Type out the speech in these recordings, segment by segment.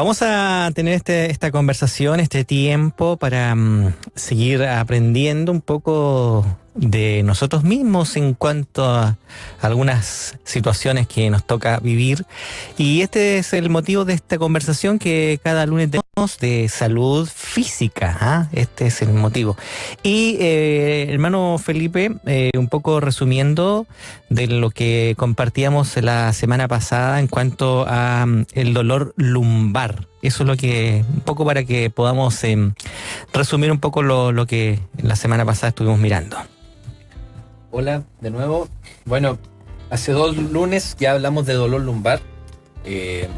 Vamos a tener esta conversación, este tiempo para seguir aprendiendo un poco de nosotros mismos en cuanto a algunas situaciones que nos toca vivir. Y este es el motivo de esta conversación que cada lunes tenemos de salud física, ¿ah? Este es el motivo. Y hermano Felipe, un poco resumiendo de lo que compartíamos la semana pasada en cuanto a el dolor lumbar. Eso es lo que, un poco para que podamos resumir un poco lo que la semana pasada estuvimos mirando. Hola, de nuevo. Bueno, hace 2 lunes ya hablamos de dolor lumbar.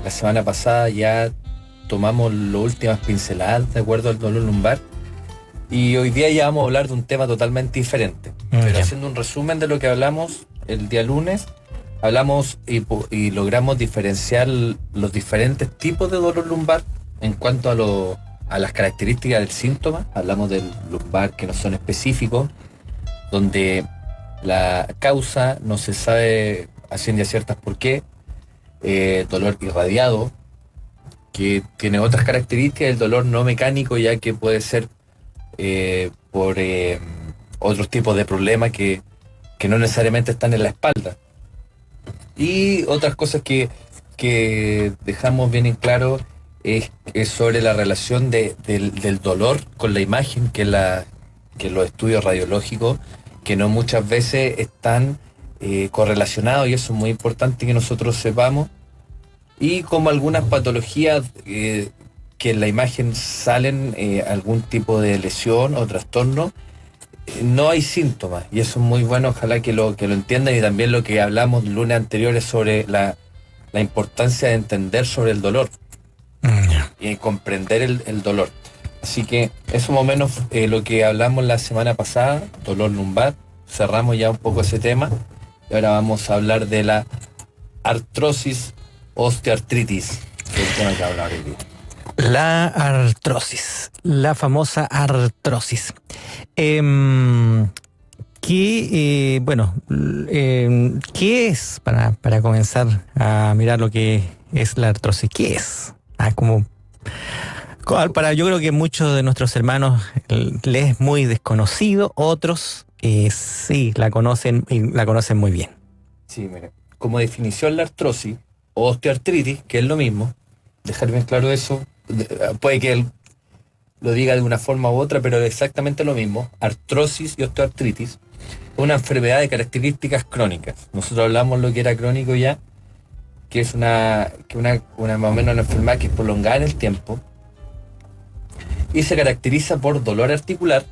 La semana pasada ya tomamos las últimas pinceladas de acuerdo al dolor lumbar. Y hoy día ya vamos a hablar de un tema totalmente diferente. Pero haciendo un resumen de lo que hablamos el día lunes, hablamos y logramos diferenciar los diferentes tipos de dolor lumbar en cuanto a las características del síntoma. Hablamos del lumbar que no son específicos, donde la causa no se sabe a ciencia cierta por qué. Dolor irradiado, que tiene otras características. El dolor no mecánico, ya que puede ser por otros tipos de problemas que no necesariamente están en la espalda. Y otras cosas que dejamos bien en claro es sobre la relación del dolor con la imagen, que los estudios radiológicos, que no muchas veces están correlacionados, y eso es muy importante que nosotros sepamos. Y como algunas patologías que en la imagen salen algún tipo de lesión o trastorno, no hay síntomas, y eso es muy bueno. Ojalá que lo entiendan. Y también lo que hablamos lunes anteriores sobre la importancia de entender sobre el dolor y comprender el dolor. Así que eso más o menos lo que hablamos la semana pasada, dolor lumbar. Cerramos ya un poco ese tema y ahora vamos a hablar de la artrosis, osteoartritis, que es el tema que hablaba hoy día. La artrosis, la famosa artrosis. ¿Qué es, para comenzar a mirar lo que es la artrosis? ¿Qué es? Yo creo que muchos de nuestros hermanos les es muy desconocido, otros sí la conocen y la conocen muy bien. Sí, mire, como definición la artrosis o osteoartritis, que es lo mismo, dejar bien claro eso, puede que él lo diga de una forma u otra, pero es exactamente lo mismo. Artrosis y osteoartritis es una enfermedad de características crónicas. Nosotros hablamos lo que era crónico ya, que es una más o menos una enfermedad que es prolongada en el tiempo y se caracteriza por dolor articular,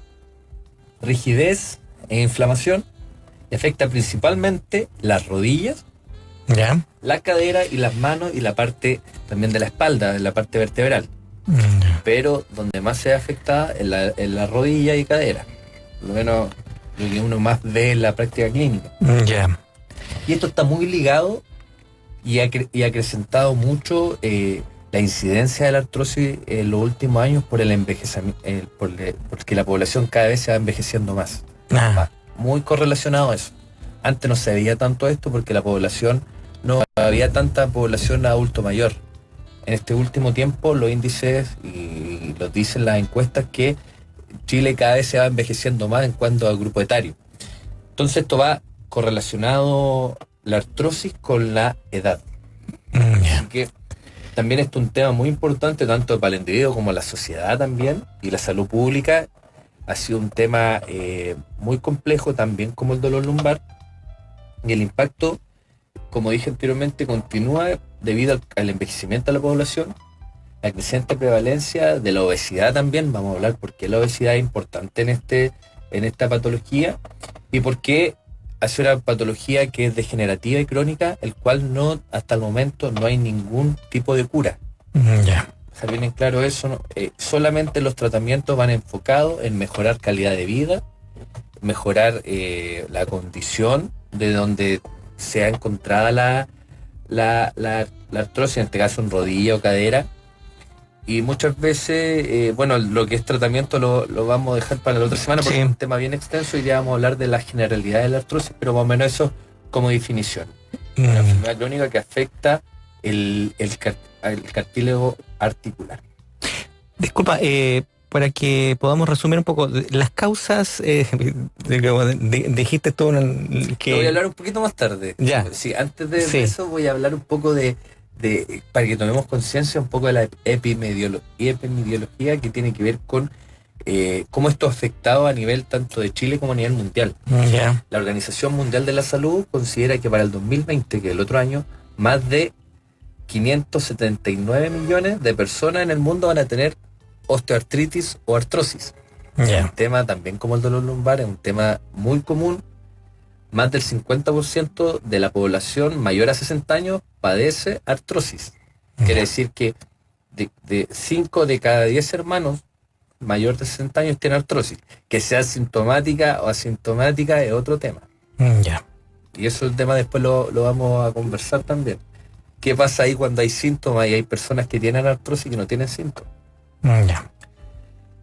rigidez e inflamación, y afecta principalmente las rodillas, la cadera y las manos, y la parte también de la espalda, en la parte vertebral. Pero donde más se ve afectada es la rodilla y cadera, por lo menos lo que uno más ve en la práctica clínica. Y esto está muy ligado y ha acrecentado mucho la incidencia de la artrosis en los últimos años por el envejecimiento, porque la población cada vez se va envejeciendo más. Muy correlacionado a eso. Antes no se veía tanto esto porque la población, no había tanta población adulto mayor. En este último tiempo los índices y los dicen las encuestas que Chile cada vez se va envejeciendo más en cuanto al grupo etario. Entonces esto va correlacionado, la artrosis, con la edad. Así que también esto es un tema muy importante tanto para el individuo como la sociedad también, y la salud pública. Ha sido un tema muy complejo también como el dolor lumbar, y el impacto, como dije anteriormente, continúa debido al envejecimiento de la población, la creciente prevalencia de la obesidad también. Vamos a hablar por qué la obesidad es importante en esta patología y por qué hace una patología que es degenerativa y crónica, el cual hasta el momento no hay ningún tipo de cura. Dejar bien en claro eso, ¿no? Solamente los tratamientos van enfocados en mejorar calidad de vida, mejorar la condición de donde sea encontrada la artrosis, en este caso en rodilla o cadera. Y muchas veces, lo que es tratamiento lo vamos a dejar para la otra semana porque es un tema bien extenso y ya vamos a hablar de la generalidad de la artrosis, pero más o menos eso como definición. Una enfermedad crónica que afecta al cartílago articular. Disculpa, para que podamos resumir un poco, las causas, dijiste tú que... Lo voy a hablar un poquito más tarde. Ya. Sí, antes de eso voy a hablar un poco para que tomemos conciencia un poco de la epidemiología que tiene que ver con cómo esto ha afectado a nivel tanto de Chile como a nivel mundial. Ya. La Organización Mundial de la Salud considera que para el 2020, que es el otro año, más de 579 millones de personas en el mundo van a tener osteoartritis o artrosis. Ya. Un tema también como el dolor lumbar, es un tema muy común. Más del 50% de la población mayor a 60 años padece artrosis. Quiere decir que de 5 de cada 10 hermanos mayor de 60 años tienen artrosis. Que sea sintomática o asintomática es otro tema. Ya. Y eso el tema después lo vamos a conversar también. ¿Qué pasa ahí cuando hay síntomas y hay personas que tienen artrosis y que no tienen síntomas? Ya.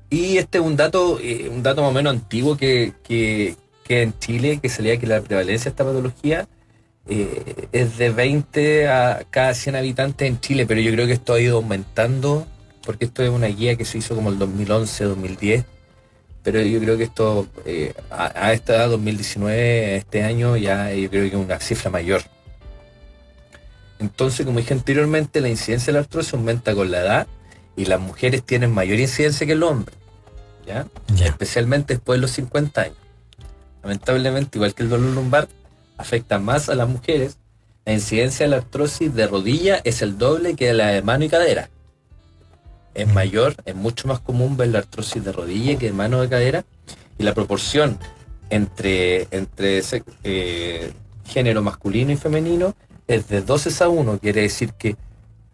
Y este es un dato más o menos antiguo que en Chile, que salía que la prevalencia de esta patología es de 20 a cada 100 habitantes en Chile, pero yo creo que esto ha ido aumentando, porque esto es una guía que se hizo como el 2011, 2010, pero yo creo que esto a esta edad, 2019, este año, ya yo creo que es una cifra mayor. Entonces, como dije anteriormente, la incidencia de la artrosis aumenta con la edad y las mujeres tienen mayor incidencia que los hombres, ¿ya? Especialmente después de los 50 años. Lamentablemente, igual que el dolor lumbar afecta más a las mujeres, la incidencia de la artrosis de rodilla es el doble que la de mano y cadera. Es mayor, es mucho más común ver la artrosis de rodilla que de mano y cadera, y la proporción entre género masculino y femenino es de 12:1, quiere decir que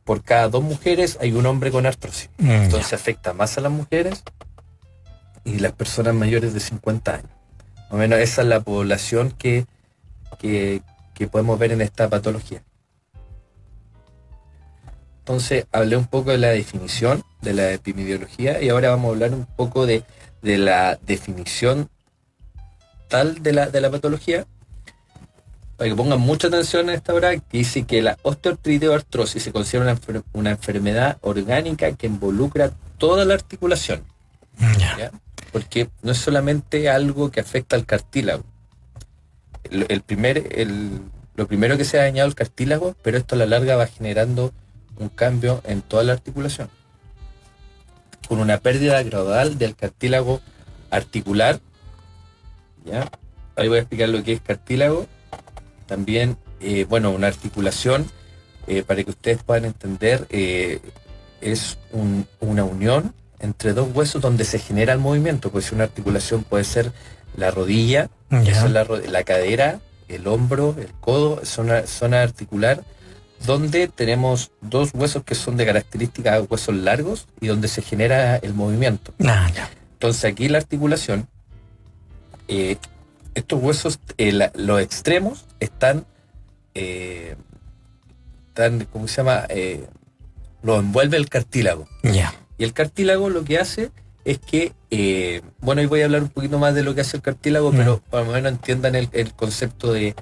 por cada 2 mujeres hay un hombre con artrosis. Entonces afecta más a las mujeres y las personas mayores de 50 años. Más o menos esa es la población que podemos ver en esta patología. Entonces hablé un poco de la definición de la epidemiología y ahora vamos a hablar un poco de la definición tal de la patología, para que pongan mucha atención a esta hora, que dice que la osteoartritis o artrosis se considera una enfermedad orgánica que involucra toda la articulación. ¿Ya? Porque no es solamente algo que afecta al cartílago. Lo primero que se ha dañado el cartílago, pero esto a la larga va generando un cambio en toda la articulación, con una pérdida gradual del cartílago articular. ¿Ya? Ahí voy a explicar lo que es cartílago. También, una articulación, para que ustedes puedan entender, es una unión entre dos huesos donde se genera el movimiento. Pues una articulación puede ser la rodilla, eso es la cadera, el hombro, el codo, zona articular, donde tenemos dos huesos que son de características huesos largos y donde se genera el movimiento. Entonces aquí la articulación, estos huesos, los extremos están, ¿cómo se llama? Lo envuelve el cartílago. Y el cartílago lo que hace es que, y voy a hablar un poquito más de lo que hace el cartílago, pero para más o menos entiendan el concepto de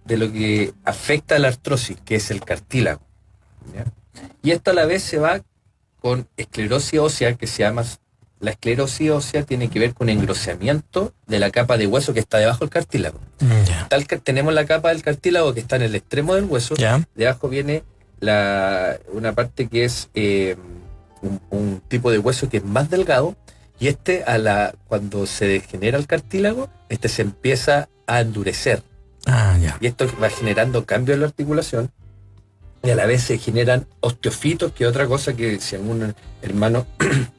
lo que afecta a la artrosis, que es el cartílago. ¿Ya? Y esto a la vez se va con esclerosis ósea, que se llama... La esclerosis ósea tiene que ver con engrosamiento de la capa de hueso que está debajo del cartílago. Tal que tenemos la capa del cartílago que está en el extremo del hueso, debajo viene una parte que es un tipo de hueso que es más delgado, y cuando se degenera el cartílago, se empieza a endurecer. Y esto va generando cambios en la articulación, y a la vez se generan osteofitos, que es otra cosa que si algún hermano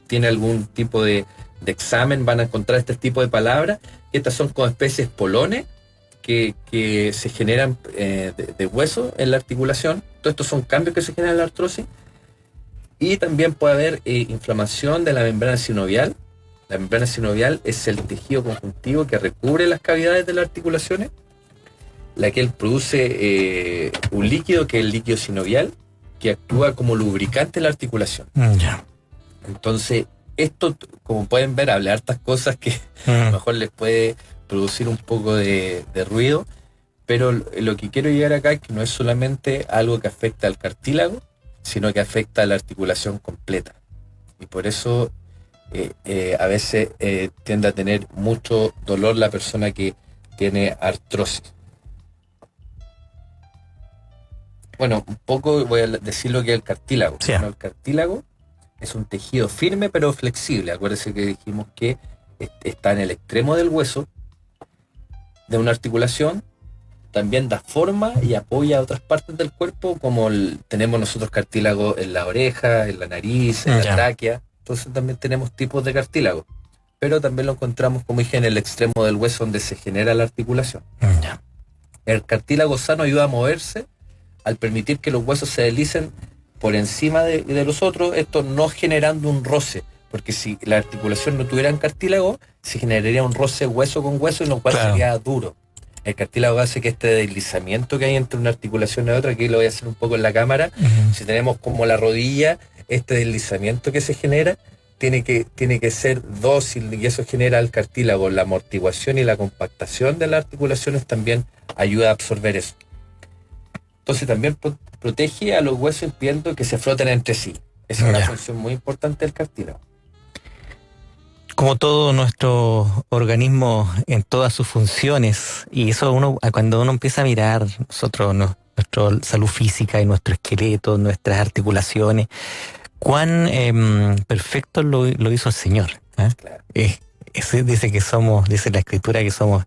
tiene algún tipo de examen van a encontrar este tipo de palabras. Estas son como especies polones que se generan de hueso en la articulación. Todos estos son cambios que se generan en la artrosis. Y también puede haber inflamación de la membrana sinovial. La membrana sinovial es el tejido conjuntivo que recubre las cavidades de las articulaciones, la que produce un líquido, que es el líquido sinovial, que actúa como lubricante en la articulación. Entonces, esto, como pueden ver, habla de hartas cosas que a lo mejor les puede producir un poco de ruido, pero lo que quiero llegar acá es que no es solamente algo que afecta al cartílago, sino que afecta a la articulación completa. Y por eso a veces tiende a tener mucho dolor la persona que tiene artrosis. Bueno, un poco voy a decir lo que es el cartílago. Sí. Bueno, el cartílago es un tejido firme pero flexible. Acuérdense que dijimos que está en el extremo del hueso de una articulación. También da forma y apoya a otras partes del cuerpo, como tenemos nosotros cartílago en la oreja, en la nariz, en la tráquea. Entonces también tenemos tipos de cartílago. Pero también lo encontramos, como dije, en el extremo del hueso donde se genera la articulación. El cartílago sano ayuda a moverse al permitir que los huesos se deslicen por encima de los otros, esto no generando un roce, porque si la articulación no tuviera cartílago, se generaría un roce hueso con hueso, y lo cual sería duro. El cartílago hace que este deslizamiento que hay entre una articulación y otra, aquí lo voy a hacer un poco en la cámara, si tenemos como la rodilla, este deslizamiento que se genera, tiene que ser dócil, y eso genera el cartílago. La amortiguación y la compactación de las articulaciones también ayuda a absorber eso. Entonces también protege a los huesos impidiendo que se froten entre sí. Esa es una función muy importante del cartílago. Como todo nuestro organismo en todas sus funciones, y eso cuando uno empieza a mirar nuestra salud física y nuestro esqueleto, nuestras articulaciones, cuán perfecto lo hizo el Señor. Claro. Dice la Escritura que somos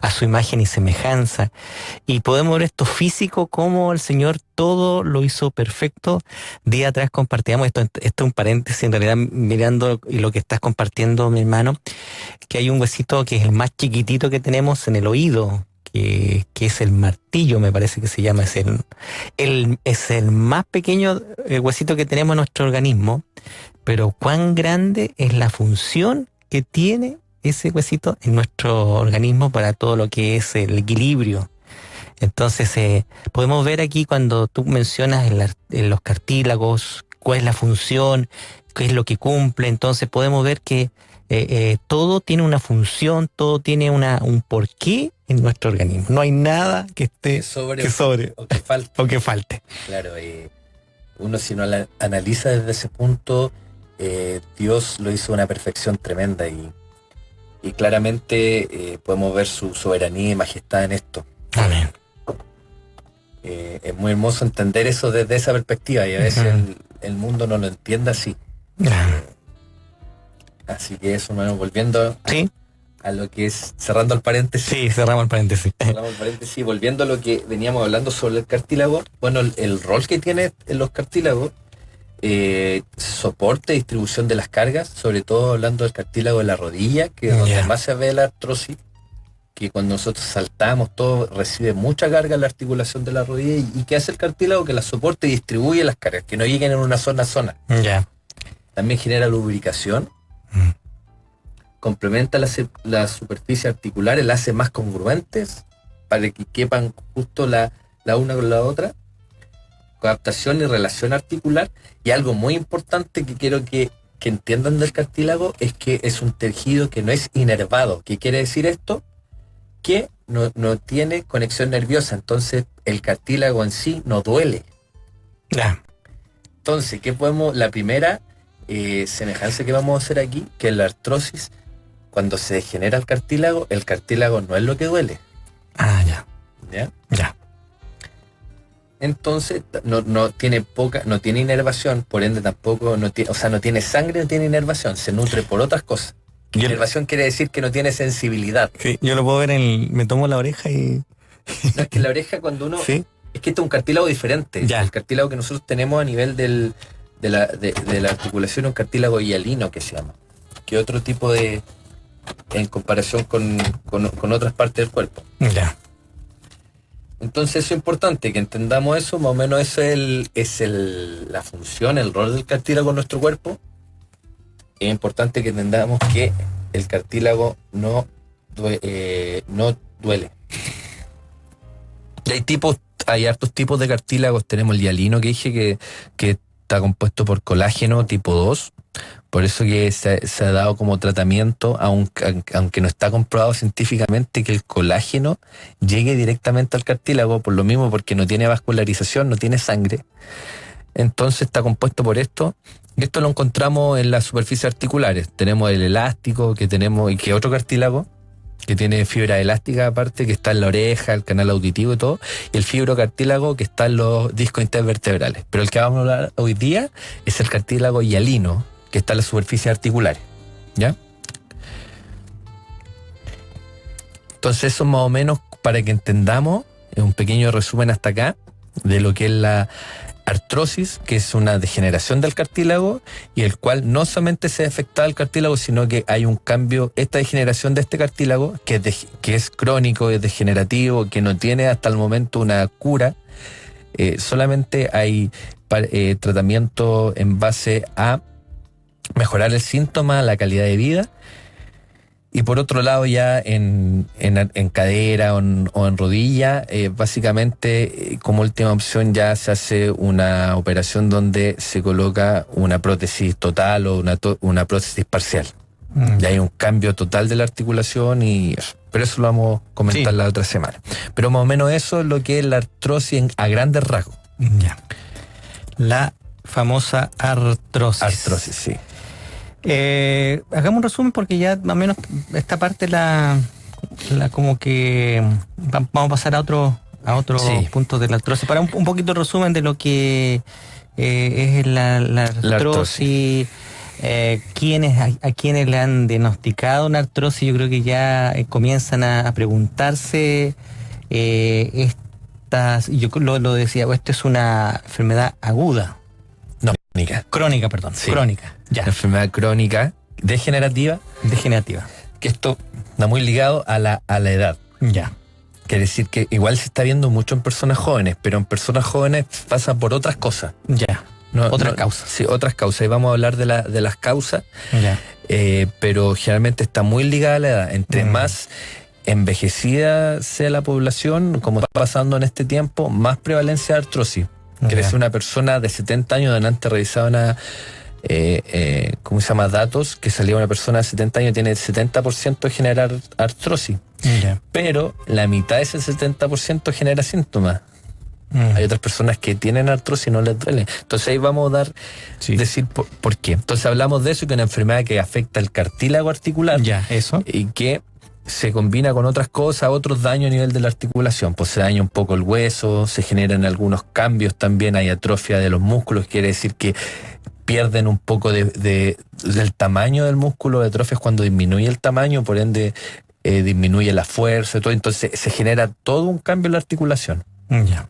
a su imagen y semejanza, y podemos ver esto físico, como el Señor todo lo hizo perfecto. Día atrás compartíamos esto es un paréntesis, en realidad, mirando y lo que estás compartiendo, mi hermano, que hay un huesito que es el más chiquitito que tenemos en el oído, que es el martillo, me parece que se llama, es el más pequeño huesito que tenemos en nuestro organismo, pero cuán grande es la función que tiene ese huesito en nuestro organismo para todo lo que es el equilibrio. Entonces podemos ver aquí, cuando tú mencionas en los cartílagos, cuál es la función, qué es lo que cumple. Entonces podemos ver que todo tiene una función, todo tiene un porqué en nuestro organismo. No hay nada que esté sobre o que falte. Claro, uno, si no la analiza desde ese punto, Dios lo hizo a una perfección tremenda, y claramente podemos ver su soberanía y majestad en esto. Amén. Es muy hermoso entender eso desde esa perspectiva, y a veces el mundo no lo entiende así. Así que eso, hermano, volviendo a lo que es, cerrando el paréntesis. Sí, cerramos el paréntesis. Volviendo a lo que veníamos hablando sobre el cartílago. Bueno, el rol que tiene en los cartílagos, soporte, distribución de las cargas, sobre todo hablando del cartílago de la rodilla, que es donde más se ve la artrosis, que cuando nosotros saltamos todo recibe mucha carga en la articulación de la rodilla. ¿Y qué hace el cartílago? Que la soporte y distribuye las cargas, que no lleguen en una sola zona. También genera lubricación, complementa la superficie articular, la hace más congruentes para que quepan justo la una con la otra. Adaptación y relación articular. Y algo muy importante que quiero que entiendan del cartílago es que es un tejido que no es inervado. ¿Qué quiere decir esto? Que no tiene conexión nerviosa. Entonces el cartílago en sí no duele. Entonces, la primera semejanza que vamos a hacer aquí, que la artrosis, cuando se degenera el cartílago no es lo que duele. ¿Ya? Entonces no tiene inervación, por ende tampoco no tiene sangre, no tiene inervación, se nutre por otras cosas. Inervación quiere decir que no tiene sensibilidad. Sí, yo lo puedo ver me tomo la oreja y... No, es que la oreja, cuando uno... ¿Sí? Es que este es un cartílago diferente. El cartílago que nosotros tenemos a nivel de la articulación es un cartílago hialino, que se llama, que otro tipo en comparación con otras partes del cuerpo. Entonces eso es importante, que entendamos eso, más o menos eso es la función, el rol del cartílago en nuestro cuerpo. Es importante que entendamos que el cartílago no duele. Y hay hartos tipos de cartílagos. Tenemos el hialino, que dije que está compuesto por colágeno tipo 2. Por eso que se ha dado como tratamiento, aunque no está comprobado científicamente, que el colágeno llegue directamente al cartílago, por lo mismo, porque no tiene vascularización, no tiene sangre. entonces está compuesto por esto. Y esto lo encontramos en las superficies articulares. Tenemos el elástico que tenemos, y que otro cartílago, que tiene fibra elástica aparte, que está en la oreja, el canal auditivo y todo, y el fibrocartílago que está en los discos intervertebrales. Pero el que vamos a hablar hoy día es el cartílago hialino, que está en las superficies articulares, ¿ya? Entonces eso más o menos para que entendamos, es un pequeño resumen hasta acá, de lo que es la artrosis, que es una degeneración del cartílago, y el cual no solamente se afecta al cartílago, sino que hay un cambio, esta degeneración de este cartílago, que es crónico, es degenerativo, que no tiene hasta el momento una cura. Solamente hay tratamiento en base a mejorar el síntoma, la calidad de vida. Y por otro lado, ya en cadera o en rodilla, básicamente como última opción ya se hace una operación donde se coloca una prótesis total o una prótesis parcial. Ya hay un cambio total de la articulación y eso. Pero eso lo vamos a comentar la otra semana. Pero más o menos eso es lo que es la artrosis a grandes rasgos. Ya. La famosa artrosis. Artrosis, sí. Hagamos un resumen porque ya más o menos esta parte como que vamos a pasar a otros puntos de la artrosis. Para un poquito de resumen de lo que es la artrosis. A quienes le han diagnosticado una artrosis, yo creo que ya comienzan a preguntarse yo lo decía, esto es una enfermedad aguda. No, crónica, perdón. Sí. Crónica, ya. Una enfermedad crónica, degenerativa, que esto está muy ligado a la edad. Ya. Quiere decir que igual se está viendo mucho en personas jóvenes, pero en personas jóvenes pasa por otras cosas. Ya. Otras causas. Sí, otras causas. Y vamos a hablar de las causas. Ya. Pero generalmente está muy ligada a la edad. Entre más envejecida sea la población, como está pasando en este tiempo, más prevalencia de artrosis. Quiere decir, una persona de 70 años, adelante revisaba ¿cómo se llama? Datos, que salía una persona de 70 años tiene el 70% de generar artrosis. Ya. Pero la mitad de ese 70% genera síntomas. Hay otras personas que tienen artrosis y no les duele. Entonces ahí vamos a decir por qué. Entonces hablamos de eso, que es una enfermedad que afecta el cartílago articular. Ya, eso. Y que se combina con otras cosas, otros daños a nivel de la articulación. Pues se daña un poco el hueso, se generan algunos cambios también, hay atrofia de los músculos, quiere decir que pierden un poco del tamaño del músculo. Atrofia es cuando disminuye el tamaño, por ende disminuye la fuerza y todo. Entonces se genera todo un cambio en la articulación. Ya.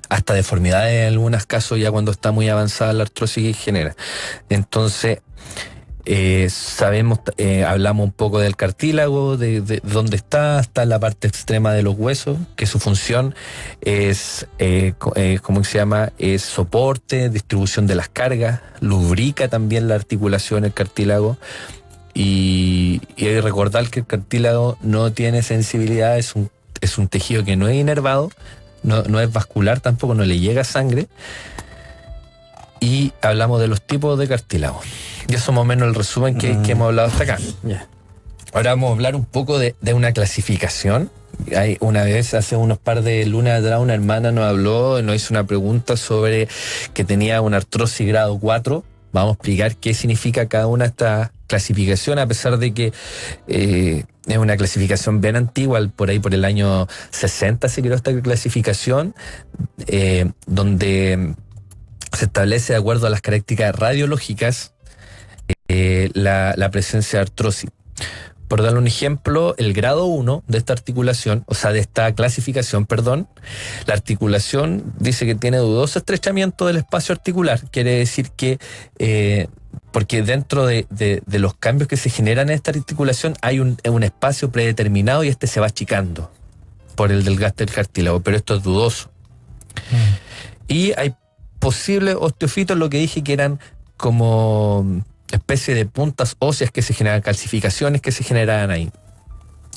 Hasta deformidades en algunos casos, ya cuando está muy avanzada la artrosis genera. Entonces hablamos un poco del cartílago, de dónde está en la parte extrema de los huesos, que su función es, ¿cómo se llama? Es soporte, distribución de las cargas, lubrica también la articulación, el cartílago, y hay que recordar que el cartílago no tiene sensibilidad, es un tejido que no es inervado, no es vascular tampoco, no le llega sangre. Y hablamos de los tipos de cartílago. Y eso más o menos el resumen que hemos hablado hasta acá. Yeah. Ahora vamos a hablar un poco de una clasificación. Hay una vez, hace unos par de lunas atrás, una hermana nos hizo una pregunta sobre que tenía una artrosis grado 4. Vamos a explicar qué significa cada una de estas clasificaciones, a pesar de que es una clasificación bien antigua, por ahí por el año 60 se creó esta clasificación, donde se establece, de acuerdo a las características radiológicas, la presencia de artrosis. Por darle un ejemplo, el grado 1 de esta articulación, o sea, de esta clasificación, la articulación dice que tiene dudoso estrechamiento del espacio articular. Quiere decir que, porque dentro de los cambios que se generan en esta articulación hay un espacio predeterminado y este se va achicando por el desgaste del cartílago, pero esto es dudoso. Y hay posibles osteofitos, lo que dije que eran como especie de puntas óseas que se generan, calcificaciones que se generaban ahí.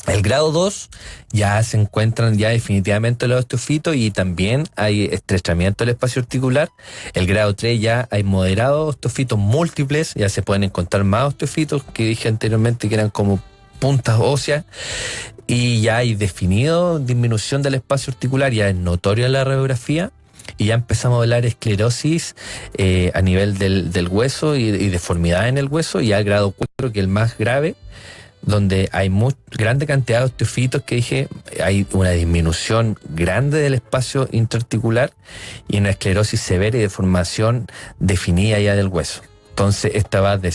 El grado 2 ya se encuentran ya definitivamente los osteofitos y también hay estrechamiento del espacio articular. El grado 3 ya hay moderados osteofitos múltiples, ya se pueden encontrar más osteofitos que dije anteriormente que eran como puntas óseas, y ya hay definido disminución del espacio articular, ya es notorio en la radiografía. y ya empezamos a hablar esclerosis a nivel del hueso y deformidad en el hueso, y al grado 4, que es el más grave, donde hay grande cantidad de osteofitos, que dije, hay una disminución grande del espacio intraarticular y una esclerosis severa y deformación definida ya del hueso. Entonces esta va de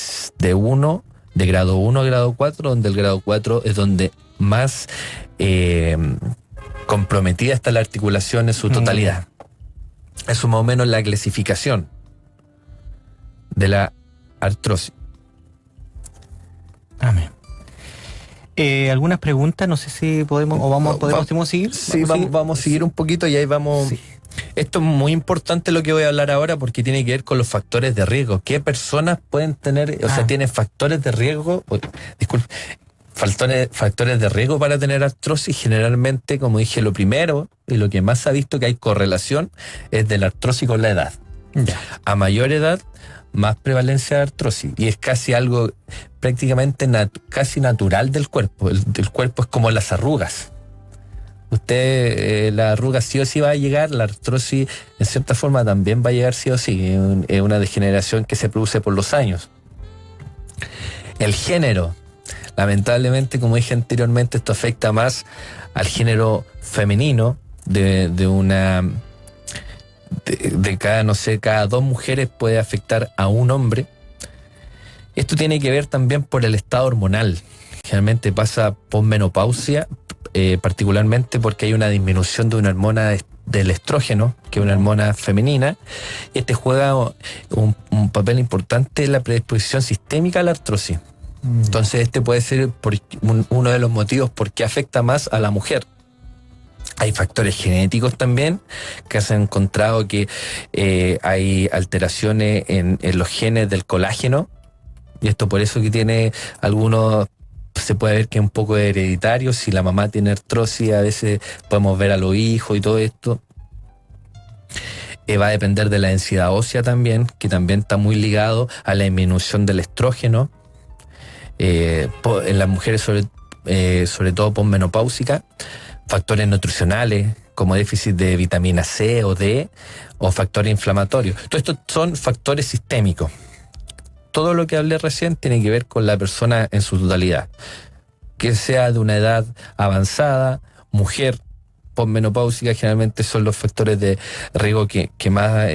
grado 1 a grado 4, donde el grado 4 es donde más comprometida está la articulación en su totalidad. Eso más o menos la clasificación de la artrosis. Amén. ¿Algunas preguntas? No sé si podemos o podemos seguir. Sí, vamos a seguir un poquito y ahí vamos. Sí. Esto es muy importante lo que voy a hablar ahora, porque tiene que ver con los factores de riesgo. ¿Qué personas pueden tener, tienen factores de riesgo? Factores de riesgo para tener artrosis. Generalmente, como dije, lo primero y lo que más se ha visto que hay correlación es de la artrosis con la edad. Ya. A mayor edad, más prevalencia de artrosis, y es casi algo prácticamente casi natural del cuerpo. El cuerpo es como las arrugas. La arruga sí o sí va a llegar, la artrosis en cierta forma también va a llegar sí o sí. Es una degeneración que se produce por los años. El género, lamentablemente, como dije anteriormente, esto afecta más al género femenino. De cada 2 mujeres puede afectar a un hombre. Esto tiene que ver también por el estado hormonal. Generalmente pasa posmenopausia, particularmente porque hay una disminución de una hormona del estrógeno, que es una hormona femenina. Este juega un papel importante en la predisposición sistémica a la artrosis. Entonces este puede ser uno de los motivos por qué afecta más a la mujer. Hay factores genéticos también, que se han encontrado que hay alteraciones en los genes del colágeno, y esto por eso que tiene algunos, se puede ver que es un poco hereditario. Si la mamá tiene artrosis, a veces podemos ver a los hijos y todo esto. Va a depender de la densidad ósea también, que también está muy ligado a la disminución del estrógeno. En las mujeres sobre todo posmenopáusicas. Factores nutricionales como déficit de vitamina C o D, o factores inflamatorios. Todo esto son factores sistémicos. Todo lo que hablé recién tiene que ver con la persona en su totalidad, que sea de una edad avanzada, mujer, posmenopáusica. Generalmente son los factores de riesgo que más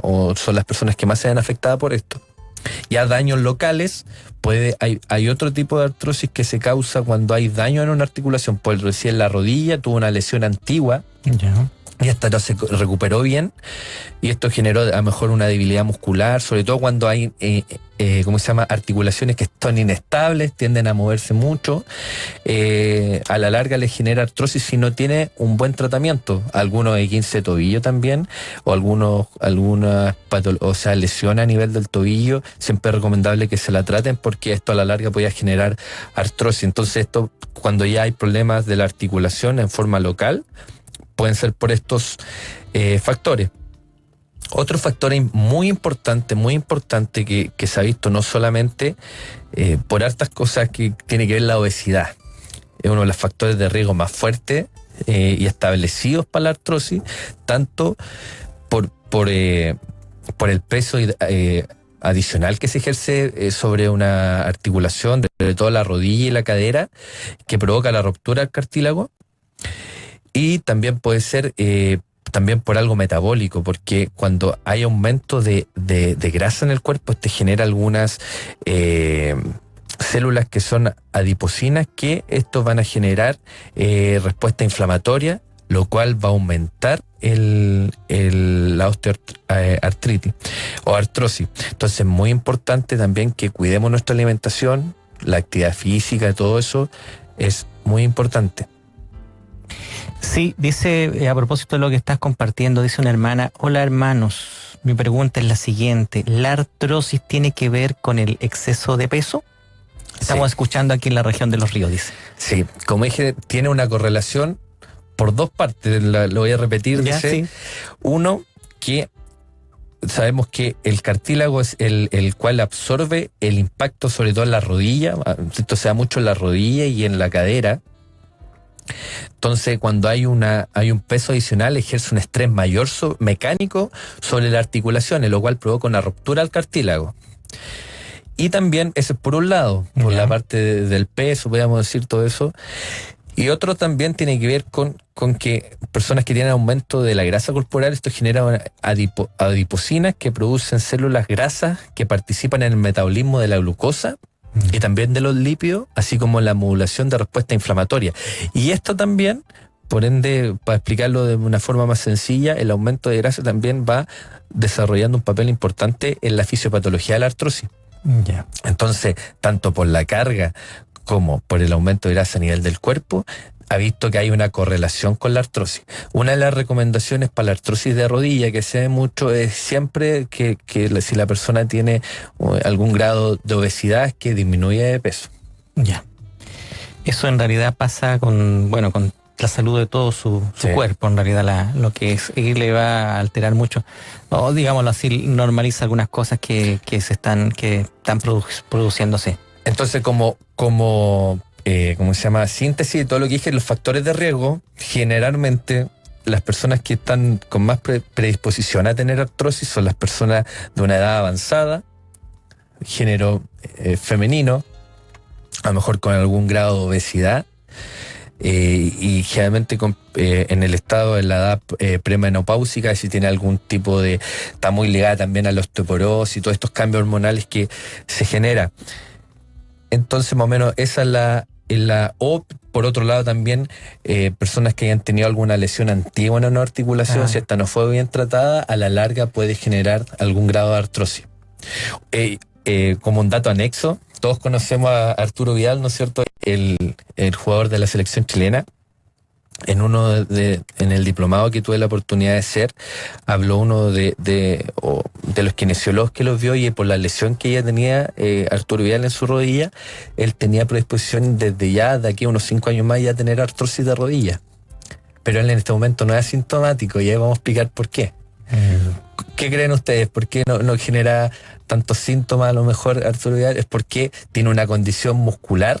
o son las personas que más se ven afectadas por esto. Ya daños locales, hay otro tipo de artrosis que se causa cuando hay daño en una articulación. Por recién la rodilla tuvo una lesión antigua, y hasta no se recuperó bien, y esto generó a lo mejor una debilidad muscular, sobre todo cuando hay articulaciones que están inestables, tienden a moverse mucho. A la larga les genera artrosis si no tiene un buen tratamiento. Algunos de 15 de tobillo también, o algunas lesiones a nivel del tobillo. Siempre es recomendable que se la traten, porque esto a la larga puede generar artrosis. Entonces esto, cuando ya hay problemas de la articulación en forma local, pueden ser por estos factores. Otro factor muy importante que se ha visto no solamente por hartas cosas, que tiene que ver la obesidad. Es uno de los factores de riesgo más fuertes y establecidos para la artrosis, tanto por el peso adicional que se ejerce sobre una articulación, sobre todo la rodilla y la cadera, que provoca la ruptura del cartílago. Y también puede ser también por algo metabólico, porque cuando hay aumento de grasa en el cuerpo, genera algunas células que son adiposinas, que estos van a generar respuesta inflamatoria, lo cual va a aumentar la osteoartritis o artrosis. Entonces, muy importante también que cuidemos nuestra alimentación, la actividad física, todo eso es muy importante. Sí, dice, a propósito de lo que estás compartiendo, dice una hermana: hola hermanos, mi pregunta es la siguiente: ¿la artrosis tiene que ver con el exceso de peso? Estamos escuchando aquí en la región de Los Ríos, dice. Sí, como dije, tiene una correlación por 2 partes, lo voy a repetir. Ya, dice, sí. Uno, que sabemos que el cartílago es el cual absorbe el impacto, sobre todo en la rodilla. Esto se da mucho en la rodilla y en la cadera. Entonces, cuando hay un peso adicional, ejerce un estrés mayor mecánico sobre las articulaciones, lo cual provoca una ruptura al cartílago. Y también, eso es por un lado, por la parte del peso, podríamos decir todo eso. Y otro también tiene que ver con que personas que tienen aumento de la grasa corporal, esto genera adiposinas que producen células grasas que participan en el metabolismo de la glucosa y también de los lípidos, así como la modulación de respuesta inflamatoria. Y esto también, por ende, para explicarlo de una forma más sencilla, el aumento de grasa también va desarrollando un papel importante en la fisiopatología de la artrosis. Ya. Entonces, tanto por la carga como por el aumento de grasa a nivel del cuerpo, ha visto que hay una correlación con la artrosis. Una de las recomendaciones para la artrosis de rodilla que se ve mucho es siempre que si la persona tiene algún grado de obesidad, es que disminuya de peso. Ya. Eso en realidad pasa con la salud de todo su cuerpo. En realidad lo que es le va a alterar mucho, o digámoslo así, normaliza algunas cosas que están produciéndose. Entonces, como se llama, síntesis de todo lo que dije, los factores de riesgo, generalmente las personas que están con más predisposición a tener artrosis son las personas de una edad avanzada, género femenino, a lo mejor con algún grado de obesidad, y generalmente en el estado de la edad premenopáusica, si tiene algún tipo está muy ligada también a la osteoporosis y todos estos cambios hormonales que se generan. Entonces, más o menos, esa es o por otro lado también, personas que hayan tenido alguna lesión antigua en una articulación, si esta no fue bien tratada, a la larga puede generar algún grado de artrosis. Como un dato anexo, todos conocemos a Arturo Vidal, ¿no es cierto? El jugador de la selección chilena. En el diplomado que tuve la oportunidad de hacer, habló uno de los kinesiólogos que los vio, y por la lesión que ella tenía, Arturo Vidal, en su rodilla, él tenía predisposición desde ya, de aquí a unos 5 años más, ya a tener artrosis de rodilla. Pero él en este momento no es asintomático, y ahí vamos a explicar por qué. ¿Qué creen ustedes? ¿Por qué no genera tantos síntomas a lo mejor Arturo Vidal? Es porque tiene una condición muscular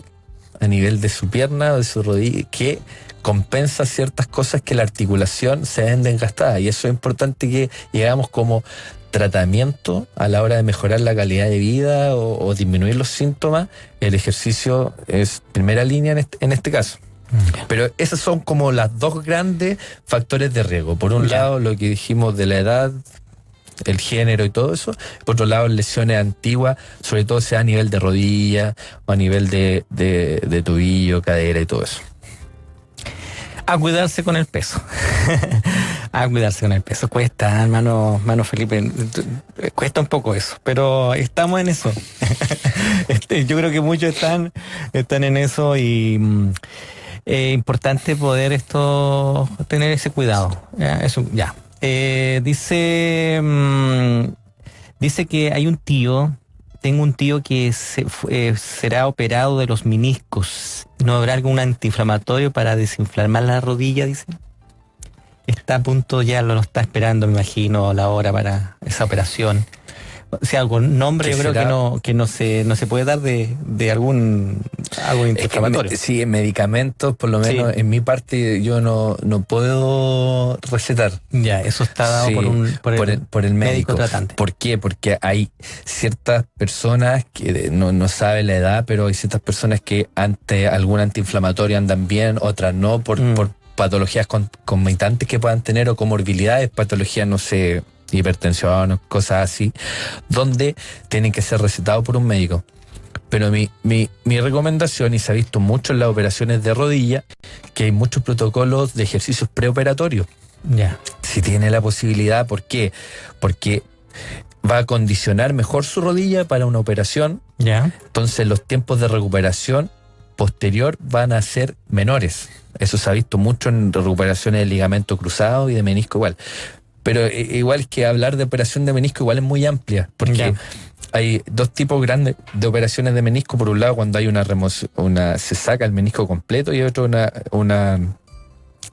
a nivel de su pierna o de su rodilla que compensa ciertas cosas que la articulación se ven desgastadas, y eso es importante que llegamos como tratamiento a la hora de mejorar la calidad de vida o disminuir los síntomas. El ejercicio es primera línea en este caso. Pero esos son como las dos grandes factores de riesgo. Por un lado, lo que dijimos de la edad, el género y todo eso. Por otro lado, lesiones antiguas, sobre todo sea a nivel de rodilla o a nivel de tobillo, cadera y todo eso. A cuidarse con el peso. A cuidarse con el peso. Cuesta, hermano Felipe. Cuesta un poco eso, pero estamos en eso. Yo creo que muchos están en eso, y es importante poder tener ese cuidado. Eso, ya. Dice que hay tengo un tío que será operado de los meniscos. ¿No habrá algún antiinflamatorio para desinflamar la rodilla? Dice. Está a punto, ya lo está esperando, me imagino, la hora para esa operación. O sea, algún nombre yo creo que no se puede dar de algo antiinflamatorio. Sí, en medicamentos, por lo menos en mi parte, yo no puedo recetar. Ya, eso está dado por el médico tratante. ¿Por qué? Porque hay ciertas personas que no saben la edad, pero hay ciertas personas que ante algún antiinflamatorio andan bien, otras no, por patologías concomitantes que puedan tener, o comorbilidades, patologías, no sé, hipertensión, cosas así, donde tienen que ser recetados por un médico. Pero mi recomendación, y se ha visto mucho en las operaciones de rodilla, que hay muchos protocolos de ejercicios preoperatorios. Ya. Si tiene la posibilidad, ¿por qué? Porque va a condicionar mejor su rodilla para una operación. Ya. Entonces los tiempos de recuperación posterior van a ser menores. Eso se ha visto mucho en recuperaciones de ligamento cruzado y de menisco igual. Pero igual es que hablar de operación de menisco igual es muy amplia, porque hay dos tipos grandes de operaciones de menisco. Por un lado, cuando hay una remoción, se saca el menisco completo, y otro una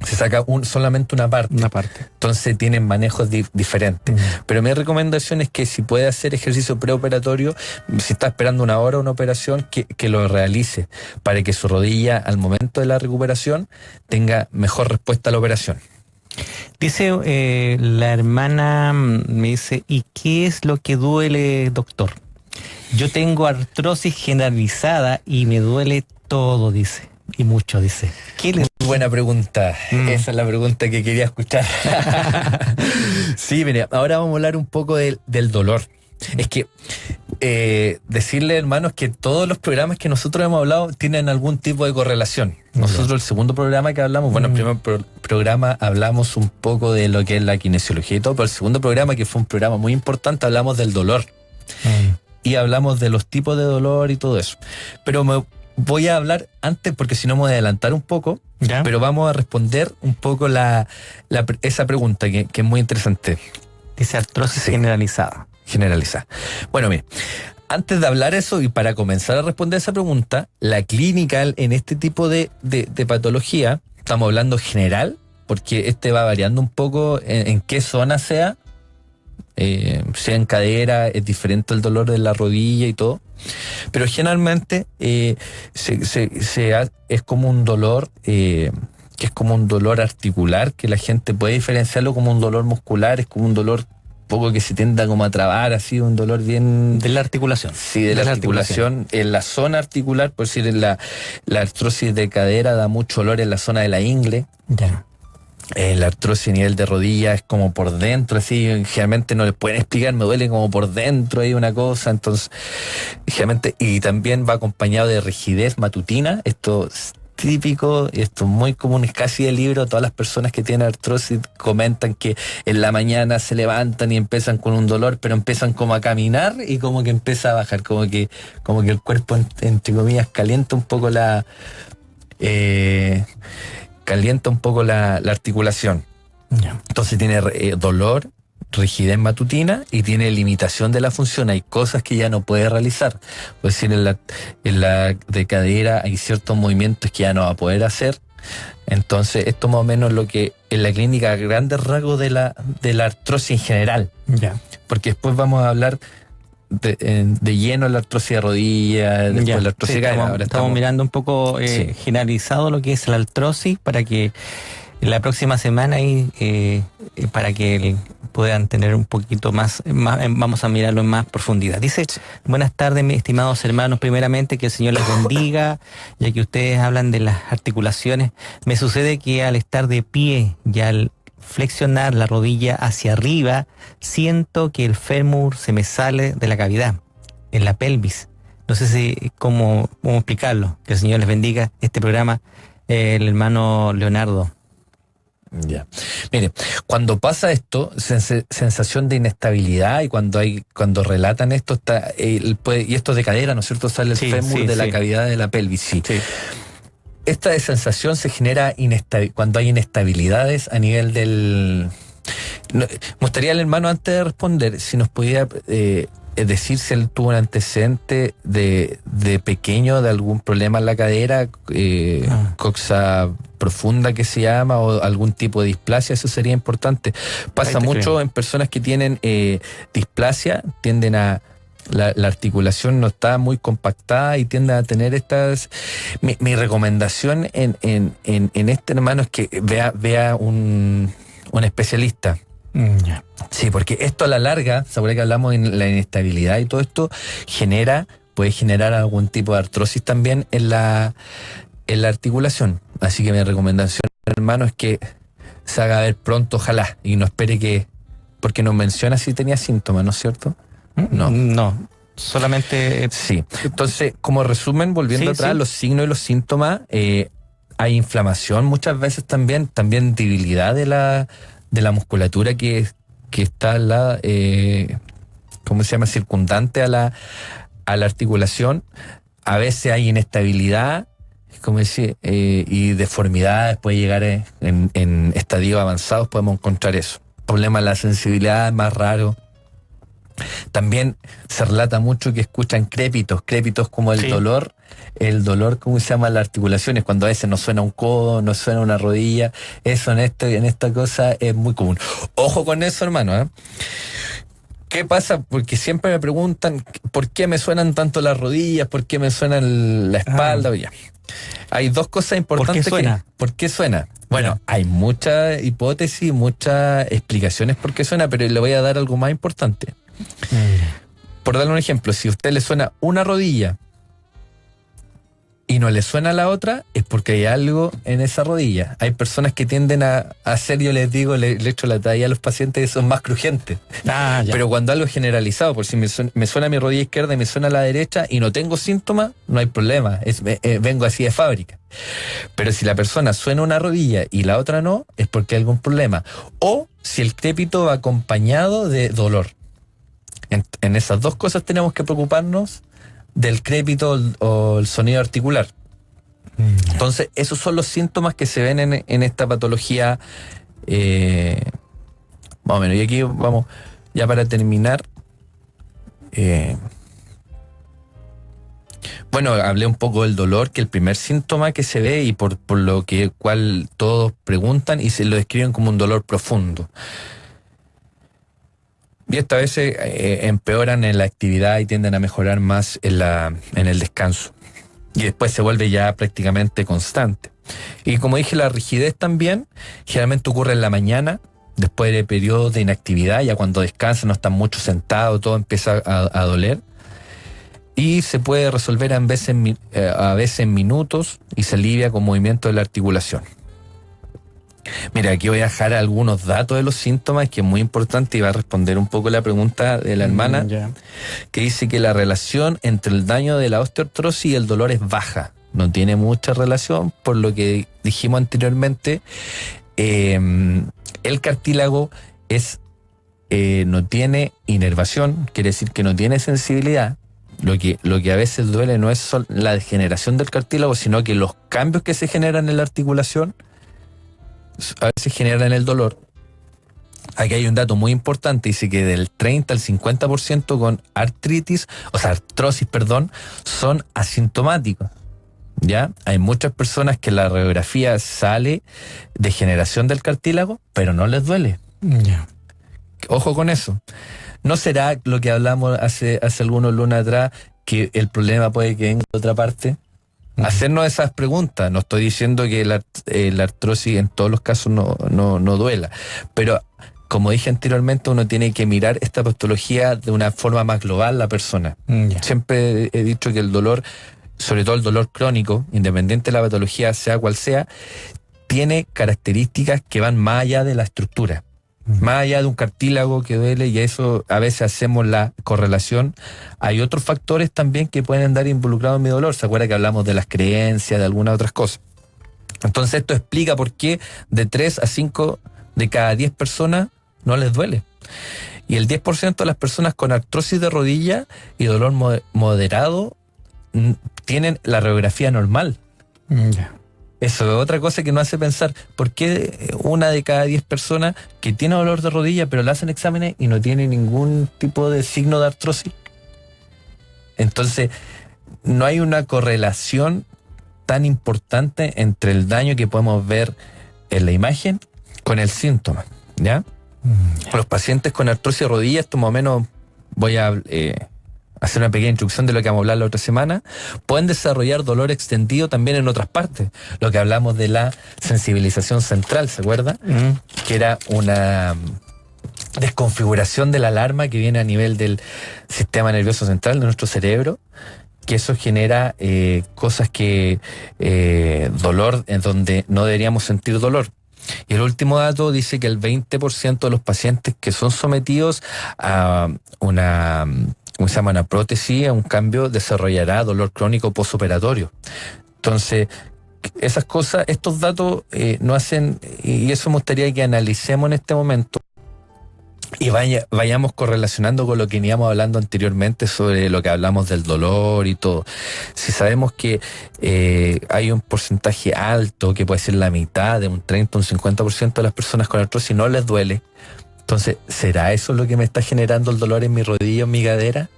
Se saca solamente una parte. Una parte. Entonces tienen manejos diferentes. Pero mi recomendación es que si puede hacer ejercicio preoperatorio, si está esperando una hora una operación, que lo realice para que su rodilla al momento de la recuperación tenga mejor respuesta a la operación. Dice la hermana, me dice, ¿y qué es lo que duele, doctor? Yo tengo artrosis generalizada y me duele todo, dice. Y mucho, dice. ¿Qué le... Buena pregunta. Esa es la pregunta que quería escuchar. Sí, mire, ahora vamos a hablar un poco del dolor. Es que decirle, hermanos, que todos los programas que nosotros hemos hablado tienen algún tipo de correlación. Nosotros el segundo programa que hablamos, bueno, el primer programa hablamos un poco de lo que es la kinesiología y todo, pero el segundo programa, que fue un programa muy importante, hablamos del dolor. Y hablamos de los tipos de dolor y todo eso. Pero me voy a hablar antes, porque si no me voy a adelantar un poco, ¿ya? Pero vamos a responder un poco esa pregunta que es muy interesante. Dice artrosis generalizada. Generalizada. Bueno, mire, antes de hablar eso y para comenzar a responder esa pregunta, la clínica en este tipo de patología, estamos hablando general, porque va variando un poco en qué zona sea en cadera, es diferente el dolor de la rodilla y todo. Pero generalmente es como un dolor que es como un dolor articular, que la gente puede diferenciarlo como un dolor muscular, es como un dolor poco que se tienda como a trabar, así, un dolor bien... De la articulación. Sí, de la articulación. En la zona articular, por decir, en la artrosis de cadera da mucho dolor en la zona de la ingle. Ya. La artrosis a nivel de rodilla es como por dentro, así, generalmente no les pueden explicar, me duele como por dentro ahí una cosa, entonces, generalmente, y también va acompañado de rigidez matutina, esto es típico, y esto es muy común, es casi el libro, todas las personas que tienen artrosis comentan que en la mañana se levantan y empiezan con un dolor, pero empiezan como a caminar y como que empieza a bajar, como que el cuerpo, entre comillas, calienta un poco la articulación. Yeah. Entonces tiene dolor, rigidez matutina y tiene limitación de la función. Hay cosas que ya no puede realizar. Por decir, en la de cadera hay ciertos movimientos que ya no va a poder hacer. Entonces, esto más o menos lo que en la clínica, grandes rasgos de la artrosis en general. Yeah. Porque después vamos a hablar de lleno la artrosis de rodilla, después ya, la artrosis de cadera. Ahora estamos mirando un poco generalizado lo que es la artrosis, para que la próxima semana para que puedan tener un poquito más, vamos a mirarlo en más profundidad. Dice, buenas tardes, mis estimados hermanos, primeramente que el Señor les bendiga, ya que ustedes hablan de las articulaciones. Me sucede que al estar de pie y al flexionar la rodilla hacia arriba, siento que el fémur se me sale de la cavidad, en la pelvis. No sé cómo explicarlo. Que el Señor les bendiga este programa, el hermano Leonardo. Ya. Mire, cuando pasa esto, sensación de inestabilidad, y cuando relatan esto, y esto de cadera, ¿no es cierto? Sale el fémur de la cavidad de la pelvis. Sí. Esta sensación se genera cuando hay inestabilidades a nivel del... Me gustaría al hermano, antes de responder, si nos podía decir si él tuvo un antecedente de pequeño de algún problema en la cadera, coxa profunda que se llama, o algún tipo de displasia. Eso sería importante. Pasa mucho en personas que tienen displasia, tienden a... La articulación no está muy compactada y tiende a tener estas... Mi recomendación en este hermano es que vea un especialista. Yeah. Sí, porque esto a la larga, seguro que hablamos en la inestabilidad y todo esto, puede generar algún tipo de artrosis también en la articulación. Así que mi recomendación, hermano, es que se haga ver pronto, ojalá, y no espere porque nos menciona si tenía síntomas, ¿no es cierto? No, solamente... Sí, entonces, como resumen, volviendo atrás, los signos y los síntomas, hay inflamación muchas veces también debilidad de la musculatura que está ¿cómo se llama? Circundante a la articulación. A veces hay inestabilidad, como decir, y deformidades, puede llegar en estadios avanzados, podemos encontrar eso. Problema de la sensibilidad es más raro. También se relata mucho que escuchan crépitos como Sí. el dolor, ¿cómo se llama? Las articulaciones, cuando a veces no suena un codo, no suena una rodilla, eso en esta cosa es muy común. Ojo con eso, hermano, ¿eh? ¿Qué pasa? Porque siempre me preguntan por qué me suenan tanto las rodillas, por qué me suena la espalda. Ya. Hay dos cosas importantes. ¿Por qué suena? Bueno, hay muchas hipótesis, muchas explicaciones por qué suena, pero le voy a dar algo más importante. Por darle un ejemplo, si a usted le suena una rodilla y no le suena la otra, es porque hay algo en esa rodilla. Hay personas que tienden a hacer, yo les digo, le echo la talla a los pacientes que son más crujientes. Pero cuando algo es generalizado, por si me suena mi rodilla izquierda y me suena la derecha y no tengo síntomas, no hay problema. Vengo así de fábrica. Pero si la persona suena una rodilla y la otra no, es porque hay algún problema. O si el crépito va acompañado de dolor. En esas dos cosas tenemos que preocuparnos del crépito o el sonido articular. Entonces, esos son los síntomas que se ven en esta patología, más o menos. Y aquí vamos, ya para terminar. Bueno, hablé un poco del dolor, que el primer síntoma que se ve y por lo cual todos preguntan y se lo describen como un dolor profundo. Y esta vez empeoran en la actividad y tienden a mejorar más en el descanso. Y después se vuelve ya prácticamente constante. Y como dije, la rigidez también generalmente ocurre en la mañana, después de periodos de inactividad, ya cuando descansan, no están mucho sentados, todo empieza a doler. Y se puede resolver a veces en minutos y se alivia con movimiento de la articulación. Mira, aquí voy a dejar algunos datos de los síntomas, que es muy importante y va a responder un poco la pregunta de la hermana, que dice que la relación entre el daño de la osteoartrosis y el dolor es baja. No tiene mucha relación, por lo que dijimos anteriormente. El cartílago no tiene inervación, quiere decir que no tiene sensibilidad. Lo que a veces duele no es solo la degeneración del cartílago, sino que los cambios que se generan en la articulación a veces generan el dolor. Aquí hay un dato muy importante, dice que del 30 al 50% con artrosis, son asintomáticos. ¿Ya? Hay muchas personas que la radiografía sale degeneración del cartílago, pero no les duele. Ojo con eso. ¿No será lo que hablamos hace algunos lunes atrás, que el problema puede que venga de otra parte? Hacernos esas preguntas. No estoy diciendo que la artrosis en todos los casos no duela, pero como dije anteriormente, uno tiene que mirar esta patología de una forma más global, la persona. Siempre he dicho que el dolor, sobre todo el dolor crónico, independiente de la patología, sea cual sea, tiene características que van más allá de la estructura. Más allá de un cartílago que duele, y eso a veces hacemos la correlación. Hay otros factores también que pueden andar involucrados en mi dolor. ¿Se acuerda que hablamos de las creencias, de algunas otras cosas? Entonces esto explica por qué de 3 a 5 de cada 10 personas no les duele. Y el 10% de las personas con artrosis de rodilla y dolor moderado tienen la radiografía normal. Eso es otra cosa que nos hace pensar, ¿por qué una de cada 10 personas que tiene dolor de rodilla pero le hacen exámenes y no tiene ningún tipo de signo de artrosis? Entonces, no hay una correlación tan importante entre el daño que podemos ver en la imagen con el síntoma, ¿ya? Los pacientes con artrosis de rodilla, esto más o menos voy a hacer una pequeña introducción de lo que vamos a hablar la otra semana, pueden desarrollar dolor extendido también en otras partes. Lo que hablamos de la sensibilización central, ¿se acuerda? Que era una desconfiguración de la alarma que viene a nivel del sistema nervioso central de nuestro cerebro, que eso genera cosas que dolor en donde no deberíamos sentir dolor. Y el último dato dice que el 20% de los pacientes que son sometidos a una prótesis, a un cambio, desarrollará dolor crónico postoperatorio. Entonces, esas cosas, estos datos nos hacen, y eso me gustaría que analicemos en este momento y vayamos correlacionando con lo que veníamos hablando anteriormente sobre lo que hablamos del dolor y todo. Si sabemos que hay un porcentaje alto, que puede ser la mitad, de un 30 o un 50% de las personas con artrosis no les duele, Entonces, ¿será eso lo que me está generando el dolor en mi rodilla, en mi cadera?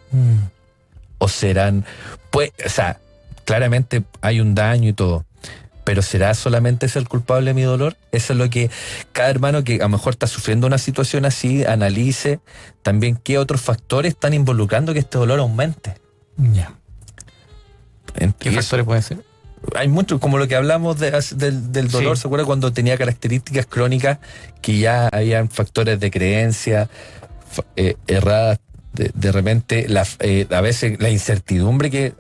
¿O serán, pues, o sea, claramente hay un daño y todo, pero ¿será solamente ese el culpable de mi dolor? Eso es lo que cada hermano que a lo mejor está sufriendo una situación así, analice también qué otros factores están involucrando que este dolor aumente. Ya. ¿Qué factores pueden ser? Hay muchos, como lo que hablamos del dolor, ¿se acuerda cuando tenía características crónicas que ya habían factores de creencia erradas? De repente, a veces la incertidumbre que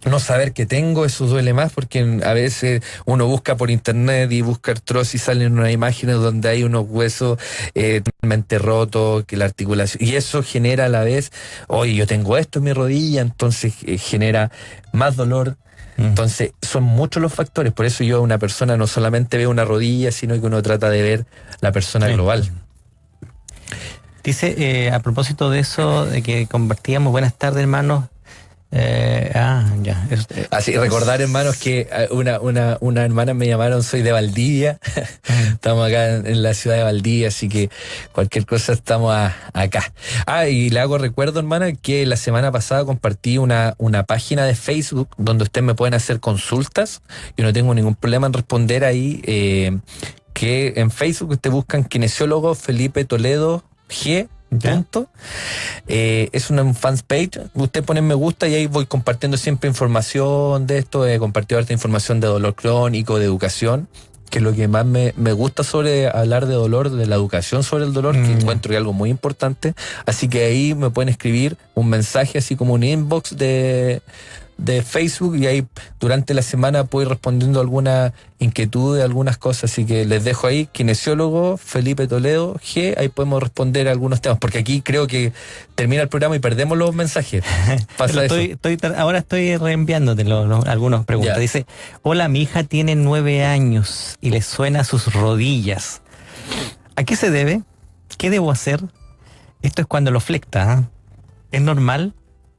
no saber que tengo, eso duele más porque a veces uno busca por internet y busca artrosis y salen unas imágenes donde hay unos huesos totalmente rotos, que la articulación, y eso genera a la vez, oye, yo tengo esto en mi rodilla, entonces genera más dolor. Entonces son muchos los factores, por eso yo a una persona no solamente veo una rodilla, sino que uno trata de ver la persona global. Dice, a propósito de eso, de que compartíamos, buenas tardes, hermanos. Ya. Así, recordar, hermanos, que una hermana me llamaron, soy de Valdivia. Estamos acá en la ciudad de Valdivia, así que cualquier cosa estamos acá. Y le hago recuerdo, hermana, que la semana pasada compartí una página de Facebook donde ustedes me pueden hacer consultas. Yo no tengo ningún problema en responder ahí. Que en Facebook ustedes buscan kinesiólogo Felipe Toledo G. Punto. Es una fanpage. Usted pone me gusta y ahí voy compartiendo siempre información de esto. He compartido harta información de dolor crónico, de educación, que es lo que más me gusta sobre hablar de dolor, de la educación sobre el dolor, que encuentro que es algo muy importante. Así que ahí me pueden escribir un mensaje, así como un inbox de Facebook, y ahí durante la semana puedo ir respondiendo alguna inquietud de algunas cosas, así que les dejo ahí, kinesiólogo Felipe Toledo G, ahí podemos responder algunos temas, porque aquí creo que termina el programa y perdemos los mensajes. Pasa Ahora estoy reenviándote algunas preguntas. Ya. Dice, hola, mi hija tiene 9 años y le suena a sus rodillas. ¿A qué se debe? ¿Qué debo hacer? Esto es cuando lo flecta, ¿eh? ¿Es normal?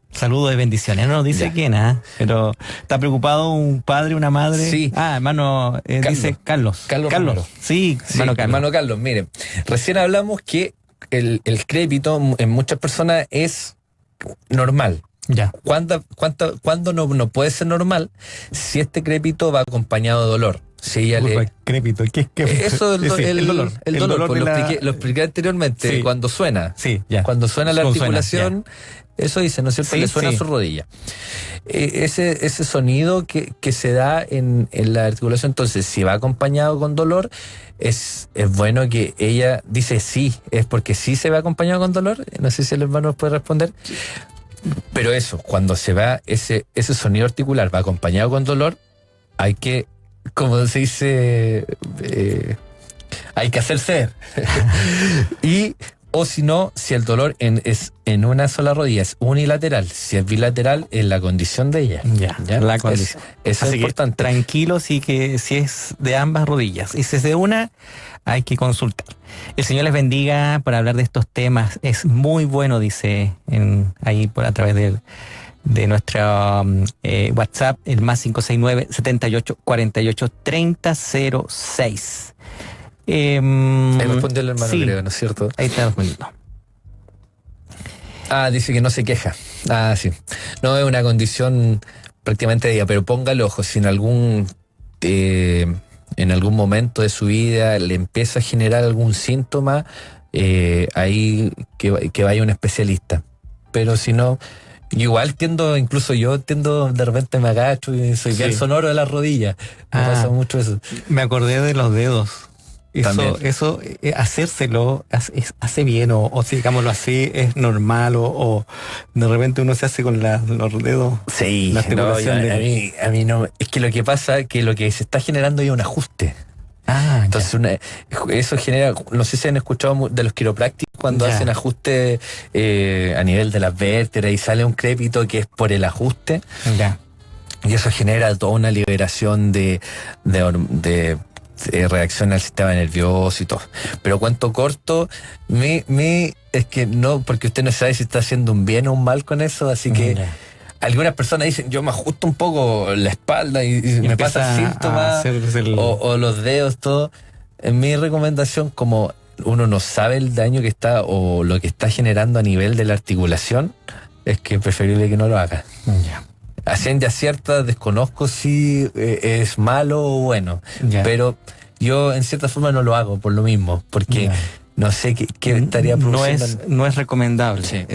Saludos de bendiciones. No nos dice quién, pero está preocupado un padre, una madre. Sí. Hermano, dice Carlos. Carlos. Sí, hermano Carlos. Mire, recién hablamos que el crépito en muchas personas es normal. Ya. ¿Cuándo no puede ser normal? Si este crépito va acompañado de dolor. Si ella crépito, ¿qué es? Eso el dolor. El dolor, pues lo expliqué anteriormente, sí. Cuando suena. Sí, ya. Cuando suena la articulación, suena, eso dice, ¿no es cierto? Sí, Le suena a su rodilla. Ese sonido que se da en la articulación, entonces, si va acompañado con dolor, es bueno que ella dice sí, es porque sí se va acompañado con dolor. No sé si el hermano nos puede responder. Pero eso, cuando se va ese sonido articular, va acompañado con dolor, hay que, como se dice, hay que hacer ser. O si no, si el dolor es en una sola rodilla, es unilateral. Si es bilateral, es la condición de ella. Ya. La condición. Eso es importante. Tranquilos, y que si es de ambas rodillas y si es de una, hay que consultar. El Señor les bendiga por hablar de estos temas. Es muy bueno, dice ahí a través de nuestra WhatsApp, el más 569 78 48 3006. Ahí respondió el hermano, creo, ¿no es cierto? Ahí está respondiendo. Dice que no se queja. Sí. No es una condición prácticamente de ella, pero póngale ojo, si en algún momento de su vida le empieza a generar algún síntoma, ahí que vaya un especialista. Pero si no, igual incluso yo tiendo, de repente me agacho y soy bien sonoro de las rodillas. Me pasa mucho eso. Me acordé de los dedos. Eso hacérselo hace bien, o si digámoslo así, es normal, o de repente uno se hace con los dedos. Sí, a mí no. Es que lo que pasa es que lo que se está generando es un ajuste. Entonces eso genera, no sé si han escuchado de los quiroprácticos cuando hacen ajuste a nivel de las vértebras y sale un crépito que es por el ajuste. Y eso genera toda una liberación de reacción al sistema nervioso y todo. Pero cuento corto, es que no, porque usted no sabe si está haciendo un bien o un mal con eso, así que algunas personas dicen, yo me ajusto un poco la espalda y me pasa síntomas, o los dedos, todo. En mi recomendación, como uno no sabe el daño que está o lo que está generando a nivel de la articulación, es que es preferible que no lo haga. Ya. A ciencia cierta desconozco si es malo o bueno, Ya. pero yo en cierta forma no lo hago por lo mismo, porque Ya. no sé qué estaría produciendo. No es recomendable. Sí.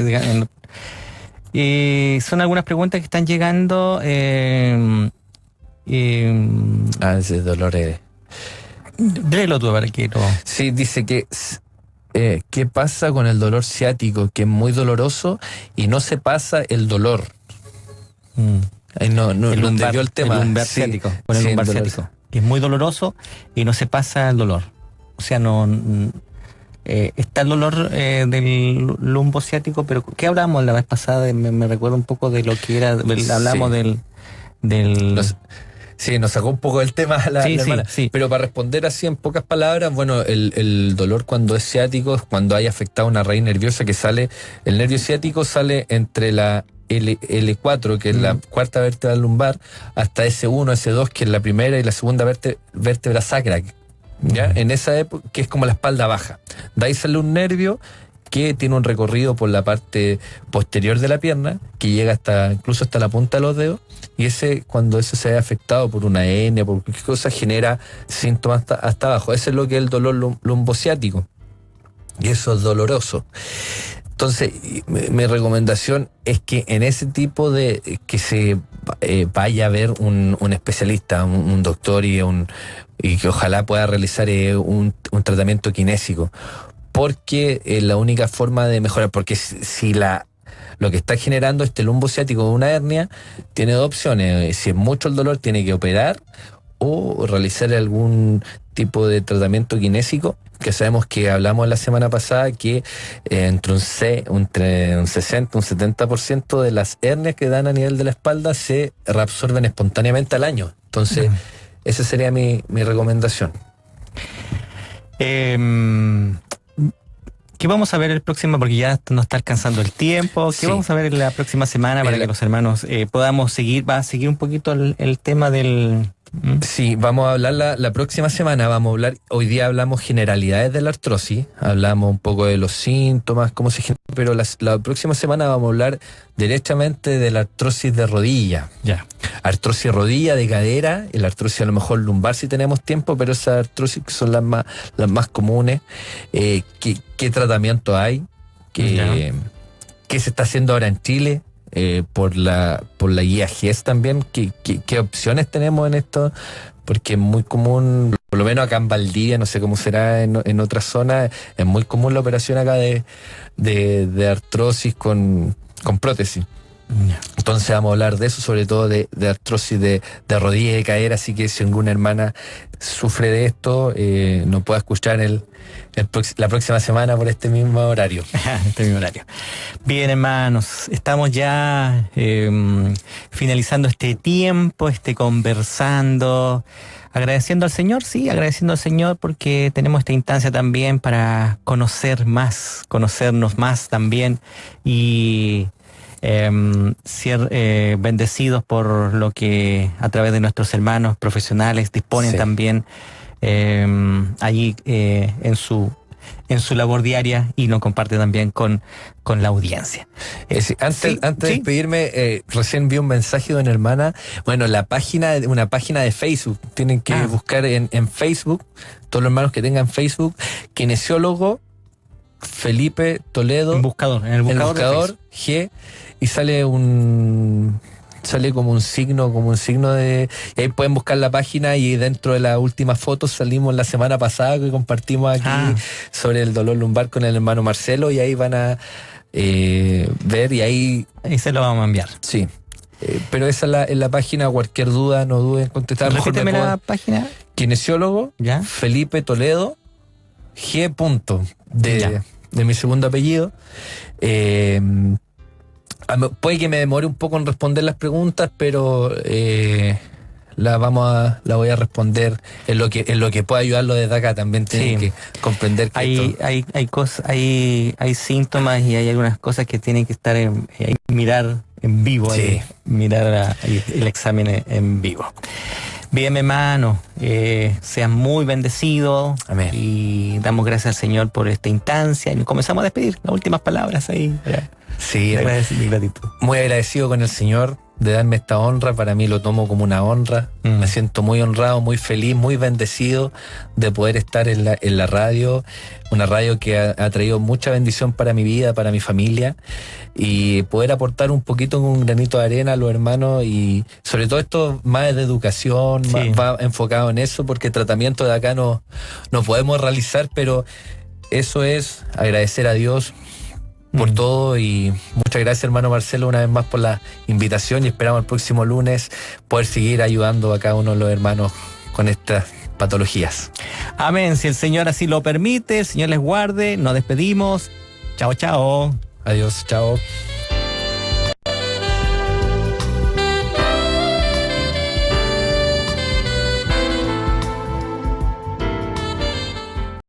Y son algunas preguntas que están llegando. Ese dolor es... Léelo tú para que lo... Sí, dice que ¿qué pasa con el dolor ciático? Que es muy doloroso y no se pasa el dolor. Ahí no entendió el tema. El lumbar Sí, ciático. Con el sí, lumbar el dolor. ciático. Que es muy doloroso y no se pasa el dolor. O sea, está el dolor del lumbo ciático, pero ¿qué hablamos la vez pasada? Me recuerdo un poco de lo que era. Hablamos Sí. del Sí, nos sacó un poco del tema la hermana. Sí. Pero para responder así en pocas palabras, bueno, el dolor cuando es ciático es cuando hay afectada una raíz nerviosa que sale, el nervio ciático sale entre la L4, que es la cuarta vértebra lumbar, hasta S1, S2, que es la primera y la segunda vértebra sacra, ¿ya? En esa época, que es como la espalda baja. De ahí sale un nervio que tiene un recorrido por la parte posterior de la pierna, que llega incluso hasta la punta de los dedos, y cuando eso se ve afectado por una hernia, por cualquier cosa, genera síntomas hasta abajo. Ese es lo que es el dolor lumbociático, y eso es doloroso. Entonces, mi recomendación es que en ese tipo de... que se vaya a ver un especialista, un doctor, y que ojalá pueda realizar un tratamiento kinésico, porque es la única forma de mejorar, porque si lo que está generando este lumbo ciático es una hernia, tiene dos opciones. Si es mucho el dolor, tiene que operar o realizar algún tipo de tratamiento kinésico, que sabemos que hablamos la semana pasada que entre un 60 un 70% de las hernias que dan a nivel de la espalda se reabsorben espontáneamente al año. Entonces, esa sería mi recomendación. ¿Qué vamos a ver el próximo? Porque ya nos está alcanzando el tiempo. ¿Qué Sí. vamos a ver la próxima semana para que los hermanos podamos seguir? Va a seguir un poquito el tema del... Sí, vamos a hablar la próxima semana, hoy día hablamos generalidades de la artrosis, hablamos un poco de los síntomas, cómo se genera, pero la próxima semana vamos a hablar derechamente de la artrosis de rodilla. Ya. Artrosis de rodilla, de cadera, y la artrosis a lo mejor lumbar si tenemos tiempo, pero esas artrosis que son las más comunes. ¿Qué tratamiento hay? ¿Qué se está haciendo ahora en Chile? Por la guía GES también, ¿qué opciones tenemos en esto? Porque es muy común, por lo menos acá en Valdivia, no sé cómo será en otras zonas, es muy común la operación acá de artrosis con prótesis. Entonces vamos a hablar de eso, sobre todo de artrosis de rodilla y de cadera, así que si alguna hermana sufre de esto, nos pueda escuchar la próxima semana por este mismo horario. Este mismo horario. Bien, hermanos, estamos ya finalizando este tiempo, conversando, agradeciendo al Señor, sí, agradeciendo al Señor porque tenemos esta instancia también para conocernos más también y ser bendecidos por lo que a través de nuestros hermanos profesionales disponen también allí en su labor diaria y lo comparte también con la audiencia. Antes de despedirme, recién vi un mensaje de una hermana. Bueno, una página de Facebook. Tienen que buscar en Facebook, todos los hermanos que tengan Facebook, kinesiólogo Felipe Toledo. En el buscador G, y sale como un signo de... Y ahí pueden buscar la página, y dentro de las últimas fotos salimos la semana pasada que compartimos aquí sobre el dolor lumbar con el hermano Marcelo, y ahí van a ver, y ahí se lo vamos a enviar. Sí. Pero esa es la página. Cualquier duda, no duden en contestar. Repíteme la página. Kinesiólogo Felipe Toledo G. de mi segundo apellido. Puede que me demore un poco en responder las preguntas, pero la voy a responder en lo que pueda ayudarlo desde acá. También tienen que comprender que hay cosas, hay síntomas y hay algunas cosas que tienen que estar mirar en vivo, mirar el examen en vivo. Bien, mi hermano, sean muy bendecidos. Amén. Y damos gracias al Señor por esta instancia. Y nos comenzamos a despedir. Las últimas palabras ahí. Sí, Mi gratitud. muy agradecido con el Señor de darme esta honra. Para mí lo tomo como una honra. Me siento muy honrado, muy feliz, muy bendecido de poder estar en la radio. Una radio que ha traído mucha bendición para mi vida, para mi familia. Y poder aportar un poquito, un granito de arena a los hermanos. Y sobre todo esto más de educación, Sí. va enfocado en eso, porque el tratamiento de acá no podemos realizar, pero eso es agradecer a Dios por todo. Y muchas gracias, hermano Marcelo, una vez más por la invitación, y esperamos el próximo lunes poder seguir ayudando a cada uno de los hermanos con estas patologías. Amén. Si el Señor así lo permite, el Señor les guarde. Nos despedimos. Chao, chao. Adiós, chao.